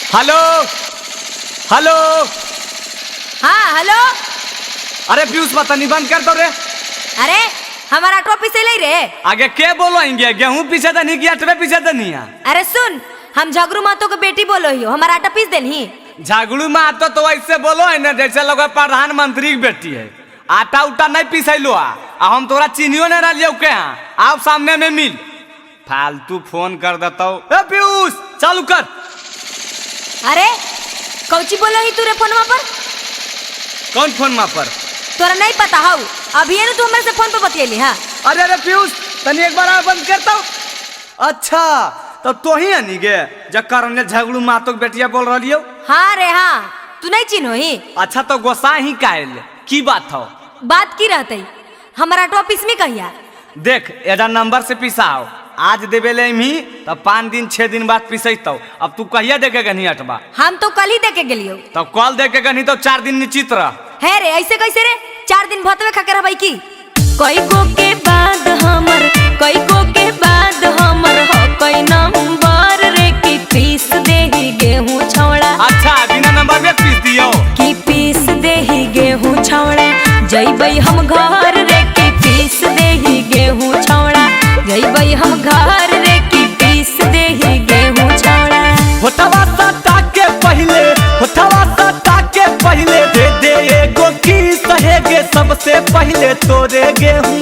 Hello hello. हाँ hello. अरे पीयूष बतानी बंद कर दो रे। अरे हमारा ऑटो पीछे ले रे। आगे क्या बोलोगे? गेहूं पीछे दनी की अटवे पीछे दनी? अरे सुन, हम झगड़ू मातो के बेटी बोलो ही, हमारा आटा पीस देनी। झगड़ू मातो तो ऐसे बोलो है ना जैसे लोग प्रधानमंत्री की बेटी है। आटा उटा नहीं पीसैलो आ हम तोरा चीनियो नहीं रहियो के आप सामने में मिल। फालतू फोन कर देता हूँ। पीयूष चालू कर। अरे कौची बोलो ही तूरे फोनवा पर? कौन फोनमा पर? तोरा नहीं पता हो? अभी तू हमारे से फोन पे बतियली। हाँ अरे अरे पीयूष तनी एक बार बंद करता हूँ। अच्छा तो ही अनी गे जकर झगड़ू मातो के बेटिया बोल रही हो। हाँ रे हाँ, तू नहीं चिन्हो ही? अच्छा तो गोसा ही कायल की बात हो? बात की रहते हमारा ऑटो ऑफिस में कहिया। देख एजा नंबर से पिसाओ, आज देवे ले मी तो 5 दिन 6 दिन बाद पिसैतो। अब तू कहिया देके गनी अटवा? हम तो कल ही देके गेलियो। तो कल देके गनी तो 4 दिन निश्चित रह। है रे ऐसे कैसे रे? 4 दिन भतवे खा के रहबै की? कई को के बाद हमर हो कई नंबर रे की पीस देही गेहूं छौड़ा। अच्छा बिना नंबर में पीस दियो की पीस देही गेहूं छौड़ा। जइबै हम घर रे की पीस देही गेहूं छौड़ा। जइबै हम घर रे की पीस देही गेहूं छौड़ा। होठवा सटा के पहले दे दे एगो की सहेगे सबसे पहले तोरे गेहूं।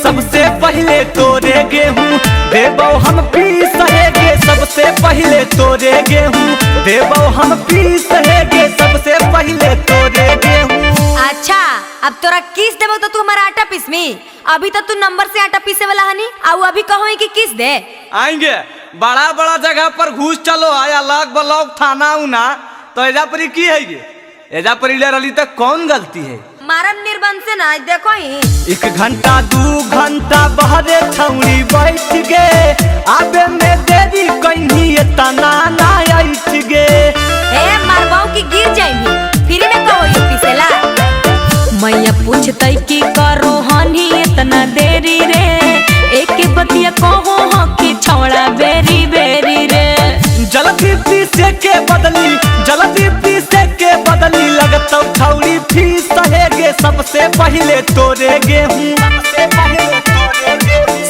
सबसे पहले तोरे गेहूं देबो हम पीस सहेगे सबसे पहले तोरे गेहूं। देबो हम पीस सहेगे सबसे पहले तोरे गेहूं। अच्छा अब तोरा किस देबो तो तू हमारा आटा पीस में? अभी तो तू नंबर से आटा पीसे वाला हनी आउ अभी कहो कि किस दे? आएंगे बड़ा बड़ा जगह पर घूस चलो आया अलग ब्लॉक थाना उना तो एजा परी की है ये? एजा परी ले रही तो कौन गलती है? मारम निर्बंध से ना देखो ही। 1 घंटा 2 घंटा बहरे छौड़ी बैठ गे आबे में देरी कहीं तना ना आइठ गे। ए मारबाऊ की गिर जाइबी फिर में कहो यो पीसेला। मैया पूछतई की करो हनी इतना देरी रे। एक बतिया कहो हो कि छौड़ा बेरी बेरी रे। जल्दी पीसे के बदली लगता छौड़ी फीस सहेगे सबसे पहले तोरे गेहूं।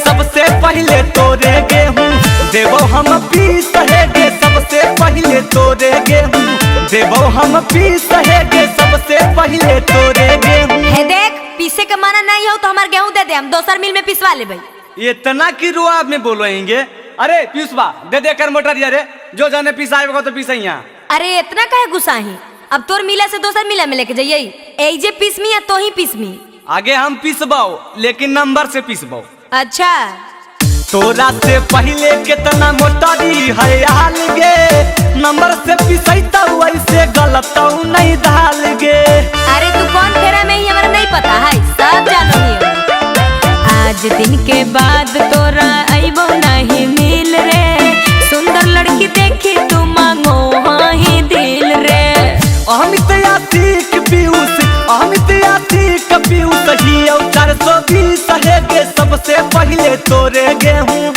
सबसे पहले तोरे गेहूं देवो हम पीस सहेगे सबसे पहले तोरे गेहूं। देवो हम पीस सहेगे सबसे पहले तोरे गेहूं। हे देख पीसे के माना नहीं हो तो हमार गेहूं दे दे, हम दोसर मिल में पिसवा लेबै। इतना की रुआब में बोलोगे? अरे पीयूषबा दे दे कर मोटर यारे जो जाने पिसाएगा तो पिसैया। अरे इतना काहे गुस्साही? अब तोर मिला से दोसर मिला में लेके जाइए। ए जे पीसमी या तो ही पीसमी? आगे हम पिसबाओ लेकिन नंबर से पिसबाओ। अच्छा तोरा से पहले कितना मोटरी है हाल गे नंबर से पिसैता वैसे गलत नहीं डाल गे। अरे तू कौन फेरा में ही हमारा नहीं पता है, सब जानो ही। आज दिन के बाद तोरा अइबो नहीं मिल रे। सुंदर लड़की देखी तू मांगो ही दिल रे। अमित यातिक पीयूष ही 420 सहेगे सबसे पहले तोरे गेहूं।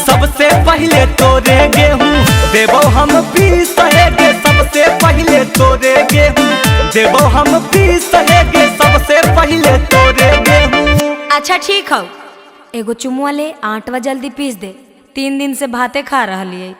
सबसे पहले तोरे गेहूं देवो हम पीस सहेगे सबसे पहले तोरे गेहूं। देवो हम पीस सहेगे सबसे पहले तोरे गेहूं। अच्छा ठीक हो, एगो चुमुआ ले 8 जल्दी पीस दे। 3 दिन से भाते खा रही है।